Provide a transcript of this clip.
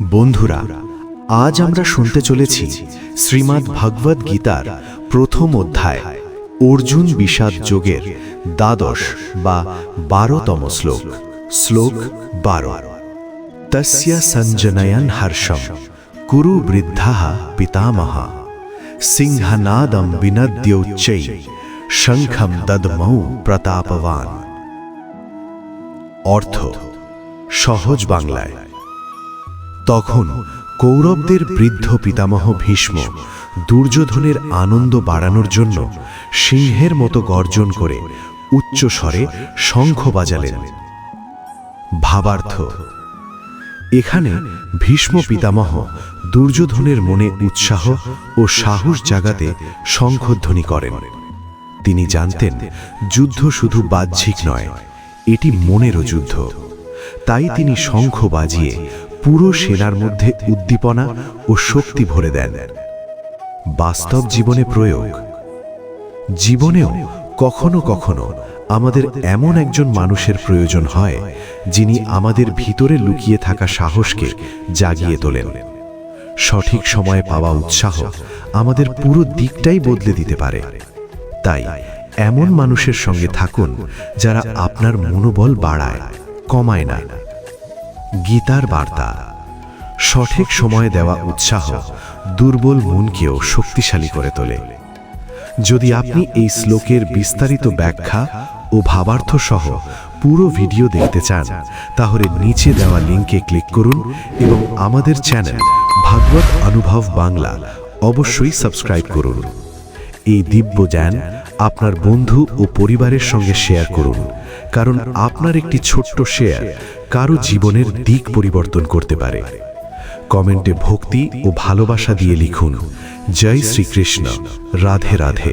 বন্ধুরা, আজ আমরা শুনতে চলেছি শ্রীমদ্ ভগবদ গীতার প্রথম অধ্যায় অর্জুন বিষাদ যোগের দ্বাদশ বা 12তম শ্লোক। শ্লোক 12। তস্য সঞ্জনয়ন হর্ষম কুরু বৃদ্ধাঃ পিতামহঃ সিংহনাদম বিনদ্যোচ্চৈ শঙ্খম দদমৌ প্রতাপবান। অর্থ সহজ বাংলায়, তখন কৌরবদের বৃদ্ধ পিতামহ ভীষ্ম দুর্যোধনের আনন্দ বাড়ানোর জন্য সিংহের মতো গর্জন করে উচ্চ স্বরে শঙ্খ বাজালেন। ভাবার্থ, এখানে ভীষ্ম পিতামহ দুর্যোধনের মনে উৎসাহ ও সাহস জাগাতে শঙ্খধ্বনি করেন। তিনি জানতেন যুদ্ধ শুধু বাহ্যিক নয়, এটি মনেরও যুদ্ধ। তাই তিনি শঙ্খ বাজিয়ে পুরো সেনার মধ্যে উদ্দীপনা ও শক্তি ভরে দেন। বাস্তব জীবনে প্রয়োগ। জীবনেও কখনো কখনো আমাদের এমন একজন মানুষের প্রয়োজন হয়, যিনি আমাদের ভিতরে লুকিয়ে থাকা সাহসকে জাগিয়ে তোলেন। সঠিক সময়ে পাওয়া উৎসাহ আমাদের পুরো দিকটাই বদলে দিতে পারে। তাই এমন মানুষের সঙ্গে থাকুন যারা আপনার মনোবল বাড়ায়, কমায় না। গীতার বার্তা: সঠিক সময়ে দেওয়া উৎসাহ দুর্বল মনকেও শক্তিশালী করে তোলে। যদি আপনি এই শ্লোকের বিস্তারিত ব্যাখ্যা ও ভাবার্থ সহ পুরো ভিডিও দেখতে চান, তাহলে নিচে দেওয়া লিঙ্কে ক্লিক করুন এবং আমাদের চ্যানেল ভাগবত অনুভব বাংলা অবশ্যই সাবস্ক্রাইব করুন। এই দিব্য জ্ঞান আপনার বন্ধু ও পরিবারের সঙ্গে শেয়ার করুন, কারণ আপনার একটি ছোট্ট শেয়ার কারো জীবনের দিক পরিবর্তন করতে পারে। কমেন্টে ভক্তি ও ভালোবাসা দিয়ে লিখুন, জয় শ্রীকৃষ্ণ, রাধে রাধে।